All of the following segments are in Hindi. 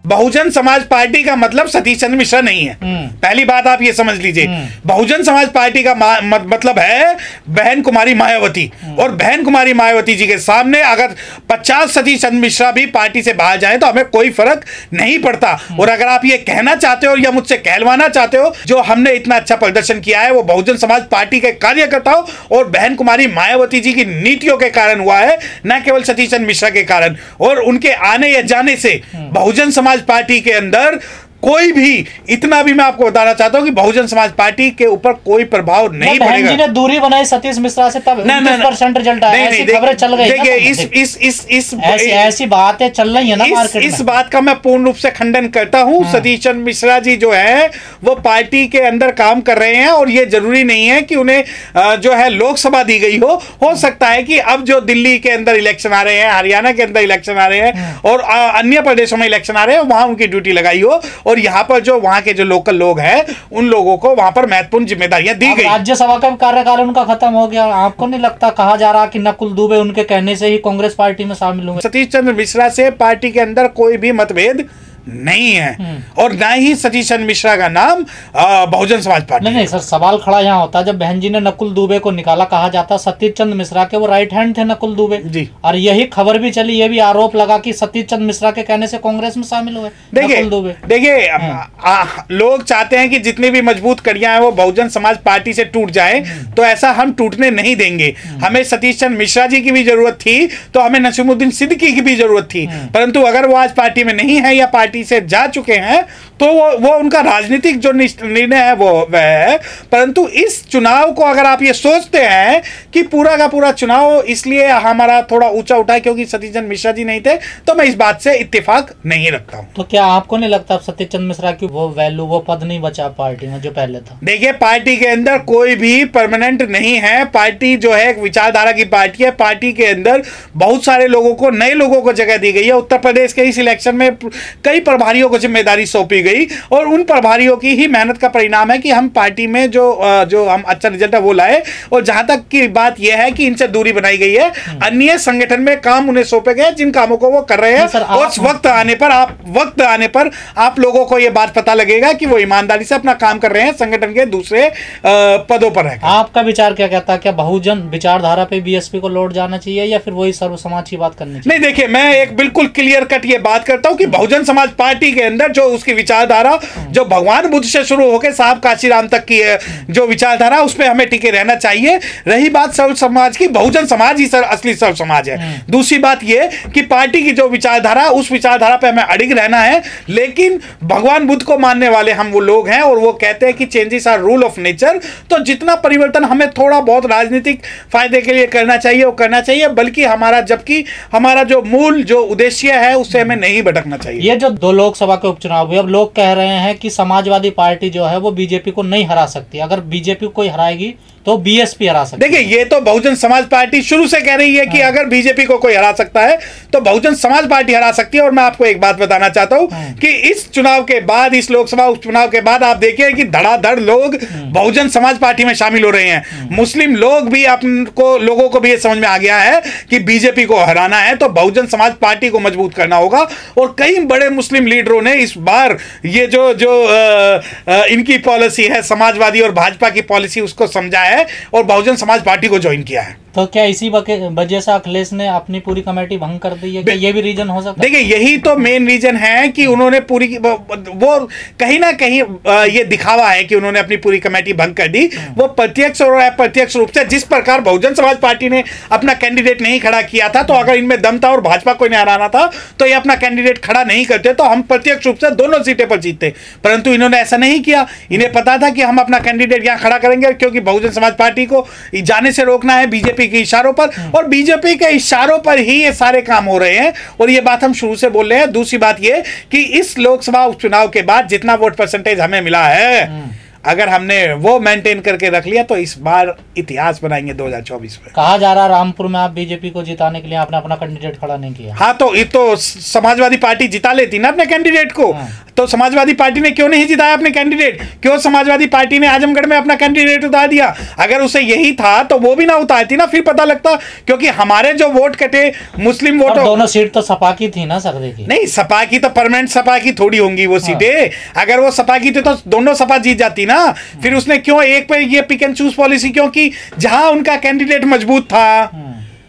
बहुजन समाज पार्टी का मतलब सतीश चंद्र मिश्रा नहीं है। पहली बात आप ये समझ लीजिए, बहुजन समाज पार्टी का मतलब है बहन कुमारी मायावती, और बहन कुमारी मायावती जी के सामने अगर 50 सतीश चंद्र मिश्रा भी पार्टी से बाहर जाए तो हमें कोई फर्क नहीं पड़ता। और अगर आप ये कहना चाहते हो या मुझसे कहलवाना चाहते हो, जो हमने इतना अच्छा प्रदर्शन किया है वो बहुजन समाज पार्टी के कार्यकर्ताओं और बहन कुमारी मायावती जी की नीतियों के कारण हुआ है, न केवल सतीश चंद्र मिश्रा के कारण। और उनके आने या जाने से बहुजन समाज पार्टी के अंदर कोई भी, इतना भी मैं आपको बताना चाहता हूं कि बहुजन समाज पार्टी के ऊपर कोई प्रभाव नहीं पड़ेगा। जी ने दूरी बनाई सतीश मिश्रा से तब 20% रिजल्ट आया, ऐसी खबरें चल गई। देखिए ऐसी बातें चल रही है ना मार्केट में। इस बात का मैं पूर्ण रूप से खंडन करता हूं। सतीश चंद्र मिश्रा जी जो है वो पार्टी के अंदर काम कर रहे हैं, और ये जरूरी नहीं है कि उन्हें जो है लोकसभा दी गई हो सकता है कि अब जो दिल्ली के अंदर इलेक्शन आ रहे हैं, हरियाणा के अंदर इलेक्शन आ रहे हैं और अन्य प्रदेशों में इलेक्शन आ रहे हैं, वहां उनकी ड्यूटी लगाई हो, और यहां पर जो वहां के जो लोकल लोग हैं उन लोगों को वहां पर महत्वपूर्ण जिम्मेदारियां दी गई। राज्यसभा का कार्यकाल उनका खत्म हो गया, आपको नहीं लगता? कहा जा रहा कि नकुल दुबे उनके कहने से ही कांग्रेस पार्टी में शामिल हुए। सतीश चंद्र मिश्रा से पार्टी के अंदर कोई भी मतभेद नहीं है, और ना ही सतीश चंद्र मिश्रा का नाम बहुजन समाज पार्टी। नहीं सर, सवाल खड़ा यहाँ होता है, जब बहन जी ने नकुल दुबे को निकाला, कहा जाता सतीश चंद्र मिश्रा के वो राइट हैंड थे नकुल दुबे जी, और यही खबर भी चली, ये भी आरोप लगा कि सतीश चंद्र मिश्रा के कहने से कांग्रेस में शामिल हुए नकुल दुबे। देखिए लोग चाहते हैं कि जितनी भी मजबूत कड़ियां हैं वो बहुजन समाज पार्टी से टूट जाए, तो ऐसा हम टूटने नहीं देंगे। हमें सतीश चंद्र मिश्रा जी की भी जरूरत थी, तो हमें नसीमुद्दीन सिद्दीकी की भी जरूरत थी, परंतु अगर वो आज पार्टी में नहीं है या पार्टी से जा चुके हैं तो वो उनका राजनीतिक जो निर्णय है वो है। परंतु इस चुनाव को अगर आप ये सोचते हैं कि पूरा का पूरा चुनाव इसलिए हमारा थोड़ा ऊंचा उठा है क्योंकि सतीश चंद्र मिश्रा जी नहीं थे, तो मैं इस बात से इत्तेफाक नहीं रखता हूं। तो क्या आपको नहीं लगता अब सतीश चंद्र मिश्रा की वो वैल्यू, वो पद नहीं बचा पार्टी में जो पहले था? देखिए पार्टी के अंदर कोई भी परमानेंट नहीं है। पार्टी जो है एक विचारधारा की पार्टी है। पार्टी के अंदर बहुत सारे लोगों को, नए लोगों को जगह दी गई है। उत्तर प्रदेश के इस इलेक्शन में कई प्रभारियों को जिम्मेदारी सौंपी गई, और उन प्रभारियों की ही मेहनत का परिणाम है कि हम पार्टी में जो हम अच्छा रिजल्ट है वो लाए। और जहां तक की बात यह है कि इनसे दूरी बनाई गई है, अन्य संगठन में काम उन्हें सौंपे गए जिन कामों को वो कर रहे हैं, और वक्त आने पर आप लोगों को यह बात पता लगेगा कि वो ईमानदारी से अपना काम कर रहे हैं, संगठन के दूसरे पदों पर है। आपका विचार क्या कहता है? क्या बहुजन विचारधारा पे बीएसपी को लौट जाना चाहिए या फिर वही सर्व समाज की बात करनी चाहिए? नहीं, देखिए मैं एक बिल्कुल क्लियर कट ये बात करता हूं कि बहुजन समाज पार्टी के अंदर जो उसकी विचारधारा जो भगवान बुद्ध से शुरू होकर साहब काशीराम तक की है जो विचारधारा, उस पर हमें टिके रहना चाहिए। रही बात सर्व समाज की, बहुजन समाज ही असली सर्व समाज है। दूसरी बात यह कि पार्टी की जो विचारधारा, उस विचारधारा पे हमें अडिग रहना है। लेकिन भगवान बुद्ध को मानने वाले हम वो लोग हैं, और वो कहते हैं कि changes are rule of nature. तो जितना परिवर्तन हमें थोड़ा बहुत राजनीतिक फायदे के लिए करना चाहिए वो करना चाहिए, बल्कि जबकि हमारा जो मूल जो उद्देश्य है उससे हमें नहीं भटकना चाहिए। ये जो 2 लोकसभा के उपचुनाव हुए, अब लोग कह रहे हैं कि समाजवादी पार्टी जो है वो बीजेपी को नहीं हरा सकती, अगर बीजेपी को कोई हराएगी तो बीएसपी हरा सकती है। देखिए ये तो बहुजन समाज पार्टी शुरू से कह रही है कि अगर बीजेपी को कोई हरा सकता है तो बहुजन समाज पार्टी हरा सकती है। और मैं आपको एक बात बताना चाहता हूं कि इस चुनाव के बाद, इस लोकसभा उपचुनाव के बाद आप देखिए कि धड़ाधड़ लोग बहुजन समाज पार्टी में शामिल हो रहे हैं। मुस्लिम लोग भी लोगों को भी ये समझ में आ गया है कि बीजेपी को हराना है तो बहुजन समाज पार्टी को मजबूत करना होगा। और कई बड़े मुस्लिम लीडरों ने इस बार ये जो इनकी पॉलिसी है, समाजवादी और भाजपा की पॉलिसी, उसको समझा है और बहुजन समाज पार्टी को ज्वाइन किया है। तो क्या इसी वजह से अखिलेश ने अपनी पूरी कमेटी भंग कर दी है? क्या ये भी रीजन हो सकता है? देखिए यही तो मेन रीजन है कि उन्होंने पूरी वो कहीं ना कहीं ये दिखावा है कि उन्होंने अपनी पूरी कमेटी भंग कर दी। वो प्रत्यक्ष और अप्रत्यक्ष रूप से, जिस प्रकार बहुजन समाज पार्टी ने अपना कैंडिडेट नहीं खड़ा किया था, तो अगर इनमें दम था और भाजपा को नहीं हराना था तो ये अपना कैंडिडेट खड़ा नहीं करते तो हम प्रत्यक्ष रूप से दोनों सीटें पर जीतते। परंतु इन्होंने ऐसा नहीं किया। इन्हें पता था कि हम अपना कैंडिडेट यहां खड़ा करेंगे क्योंकि बहुजन समाज पार्टी को जाने से रोकना है बीजेपी के इशारों पर, और बीजेपी के इशारों पर ही ये सारे काम हो रहे हैं। और ये बात हम शुरू से बोल रहे हैं। दूसरी बात ये कि इस लोकसभा उपचुनाव के बाद जितना वोट परसेंटेज हमें मिला है, अगर हमने वो मेंटेन करके रख लिया तो इस बार इतिहास बनाएंगे 2024 में। कहा जा रहा रामपुर में आप बीजेपी को जिताने के लिए आपने अपना कैंडिडेट खड़ा नहीं किया। हाँ, तो ये तो समाजवादी पार्टी जिता लेती ना अपने कैंडिडेट को। तो समाजवादी पार्टी ने क्यों नहीं जिताया अपने कैंडिडेट? क्यों समाजवादी पार्टी ने आजमगढ़ में अपना कैंडिडेट उतार दिया? अगर उसे यही था तो वो भी ना उतारती ना, फिर पता लगता। क्योंकि हमारे जो वोट कटे मुस्लिम वोट, दोनों सीट तो सपा की थी ना सर। देखिए नहीं, सपा की तो परमानेंट सपा की थोड़ी होंगी वो सीटें। अगर वो सपा की थी तो दोनों सपा जीत जाती ना। फिर उसने क्यों एक पे ये पिक एंड चूज पॉलिसी क्यों की? जहां उनका कैंडिडेट मजबूत था,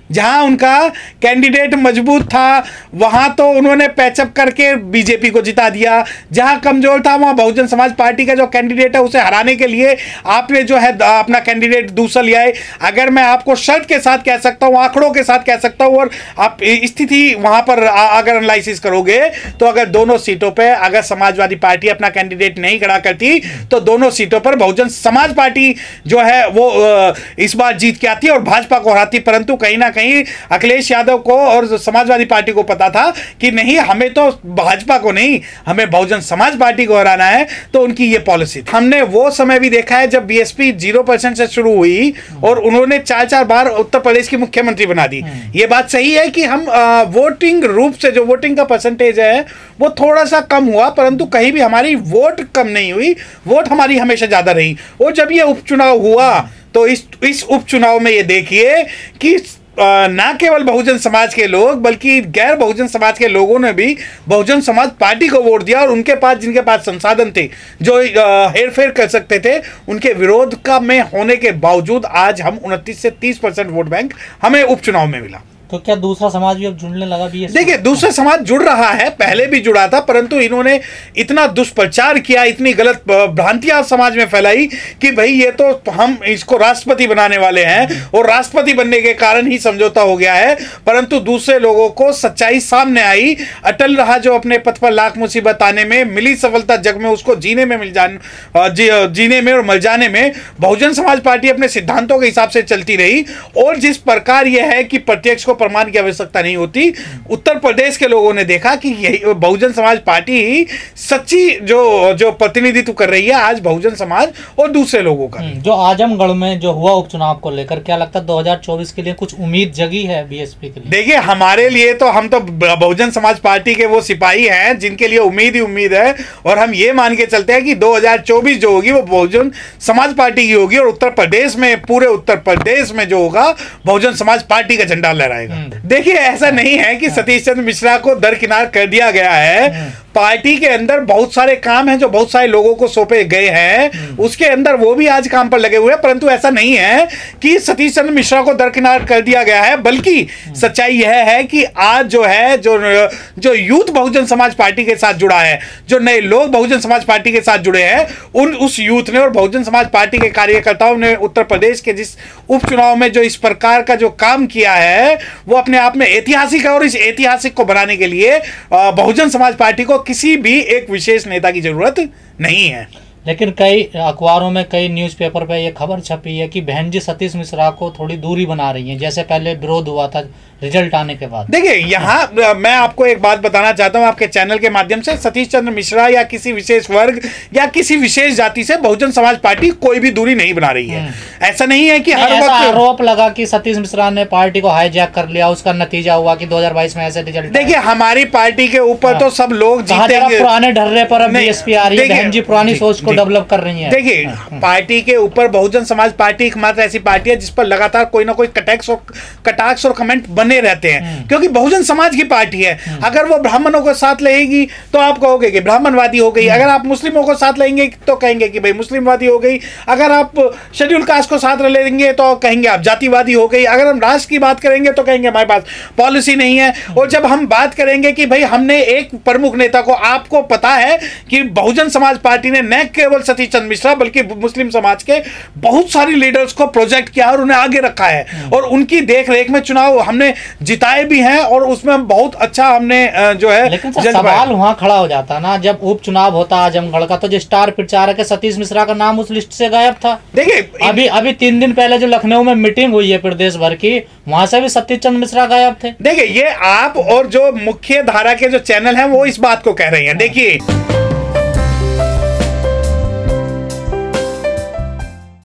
जहां उनका कैंडिडेट मजबूत था वहां तो उन्होंने पैचअप करके बीजेपी को जिता दिया। जहां कमजोर था वहां बहुजन समाज पार्टी का जो कैंडिडेट है उसे हराने के लिए आपने जो है अपना कैंडिडेट दूसरा लिया है। अगर मैं आपको शर्त के साथ कह सकता हूं, आंकड़ों के साथ कह सकता हूं, और आप स्थिति वहां पर अगर एनालिसिस करोगे तो अगर दोनों सीटों पर अगर समाजवादी पार्टी अपना कैंडिडेट नहीं खड़ा करती तो दोनों सीटों पर बहुजन समाज पार्टी जो है वो इस बार जीत के आती और भाजपा को हराती। परंतु कहीं ना कहीं अखिलेश यादव को और समाजवादी पार्टी को पता था कि नहीं, हमें तो भाजपा को नहीं, हमें बहुजन समाज पार्टी को हराना है। तो उनकी ये पॉलिसी थी। हमने वो समय भी देखा है जब बीएसपी 0% से शुरू हुई और उन्होंने 4 बार उत्तर प्रदेश की मुख्यमंत्री बना दी। ये बात सही है कि हम वोटिंग रूप से जो वोटिंग का परसेंटेज है वो थोड़ा सा कम हुआ, परंतु कहीं भी हमारी वोट कम नहीं हुई, वोट हमारी हमेशा ज्यादा रही। और जब ये उपचुनाव हुआ तो इस उपचुनाव में ये देखिए कि ना केवल बहुजन समाज के लोग बल्कि गैर बहुजन समाज के लोगों ने भी बहुजन समाज पार्टी को वोट दिया और उनके पास जिनके पास संसाधन थे, जो हेरफेर कर सकते थे, उनके विरोध का में होने के बावजूद आज हम 29 से 30% वोट बैंक हमें उपचुनाव में मिला। तो क्या दूसरा समाज भी अब जुड़ने लगा भी? देखिए, दूसरा समाज जुड़ रहा है, पहले भी जुड़ा था, परंतु इन्होंने इतना दुष्प्रचार किया, इतनी गलत भ्रांतियां समाज में फैलाई कि भाई ये तो हम इसको राष्ट्रपति बनाने वाले हैं और राष्ट्रपति बनने के कारण ही समझौता हो गया है। परंतु दूसरे लोगों को सच्चाई सामने आई। अटल रहा जो अपने पथ पर लाख मुसीबत आने में, मिली सफलता जग में उसको जीने में जीने में और मर जाने में बहुजन समाज पार्टी अपने सिद्धांतों के हिसाब से चलती रही। और जिस प्रकार यह है कि प्रत्यक्ष को प्रमाण की आवश्यकता नहीं होती, उत्तर प्रदेश के लोगों ने देखा कि यही बहुजन समाज पार्टी ही सच्ची जो प्रतिनिधित्व कर रही है आज बहुजन समाज और दूसरे लोगों का। जो आजमगढ़ में जो हुआ उपचुनाव को लेकर क्या लगता है 2024 के लिए कुछ उम्मीद जगी है बीएसपी के लिए? देखिए, हमारे लिए तो हम तो बहुजन समाज पार्टी के वो सिपाही हैं जिनके लिए उम्मीद ही उम्मीद है और हम ये मान के चलते हैं कि 2024 जो होगी वो बहुजन समाज पार्टी की होगी और उत्तर प्रदेश में, पूरे उत्तर प्रदेश में जो होगा बहुजन समाज पार्टी का झंडा लहराएगा। देखिए, ऐसा नहीं है कि सतीश चंद्र मिश्रा को दरकिनार कर दिया गया है। पार्टी के अंदर बहुत सारे काम हैं जो बहुत सारे लोगों को सौंपे गए हैं, उसके अंदर वो भी आज काम पर लगे हुए हैं। परंतु ऐसा नहीं है कि सतीश चंद्र मिश्रा को दरकिनार कर दिया गया है, बल्कि सच्चाई यह है कि आज जो है जो यूथ बहुजन समाज पार्टी के साथ जुड़ा है, जो नए लोग बहुजन समाज पार्टी के साथ जुड़े हैं, उस यूथ ने और बहुजन समाज पार्टी के कार्यकर्ताओं ने उत्तर प्रदेश के जिस उपचुनाव में जो इस प्रकार का जो काम किया है वो अपने आप में ऐतिहासिक है। और इस ऐतिहासिक को बनाने के लिए बहुजन समाज पार्टी को किसी भी एक विशेष नेता की जरूरत नहीं है। लेकिन कई अखबारों में, कई न्यूज़पेपर पे ये खबर छपी है कि बहन जी सतीश मिश्रा को थोड़ी दूरी बना रही हैं, जैसे पहले विरोध हुआ था रिजल्ट आने के बाद। देखिए, यहाँ मैं आपको एक बात बताना चाहता हूँ आपके चैनल के माध्यम से, सतीश चंद्र मिश्रा या किसी विशेष वर्ग या किसी विशेष जाति से बहुजन समाज पार्टी कोई भी दूरी नहीं बना रही है। ऐसा नहीं है कि हर वक्त आरोप लगा कि सतीश मिश्रा ने पार्टी को हाईजैक कर लिया, उसका नतीजा हुआ कि 2022 में ऐसे रिजल्ट। देखिए, हमारी पार्टी के ऊपर तो सब लोग जीतेंगे। पुराने ढर्रे पर अब बीएसपी आ रही है, बहन जी पुरानी सोच को डेवलप कर रही है। देखिए, पार्टी के ऊपर बहुजन समाज पार्टी एकमात्र ऐसी पार्टी है जिस पर लगातार कोई ना कोई कटाक्ष और कमेंट बने रहते हैं, क्योंकि बहुजन समाज की पार्टी है। अगर वो ब्राह्मणों को साथ लेगी तो आप कहोगे कि ब्राह्मणवादी हो गई, अगर आप मुस्लिमों को साथ लेंगे तो कहेंगे कि भाई मुस्लिमवादी हो गई, अगर आप शेड्यूल कास्ट को साथ लेंगे तो कहेंगे आप जातिवादी हो गई, अगर हम राष्ट्र की बात करेंगे तो कहेंगे हमारे पास पॉलिसी नहीं है। और जब हम बात करेंगे कि भाई हमने एक प्रमुख नेता को, आपको पता है कि बहुजन समाज पार्टी ने न केवल सतीश चंद्र मिश्रा बल्कि मुस्लिम समाज के बहुत सारी लीडर्स को प्रोजेक्ट किया और उन्हें आगे रखा है और उनकी देख रेख में चुनाव हमने जिताए भी हैं और उसमें बहुत अच्छा हमने जो है। लेकिन सवाल वहां खड़ा हो जाता ना, जब उपचुनाव होता आजमगढ़ का तो जो स्टार प्रचारक है सतीश मिश्रा का नाम उस लिस्ट से गायब था। देखिए, अभी 3 दिन पहले जो लखनऊ में मीटिंग हुई है प्रदेश भर की, वहां से भी सतीश चंद्र मिश्रा गायब थे। देखिए, ये आप और जो मुख्य धारा के जो चैनल हैं वो इस बात को कह रहे हैं। देखिए,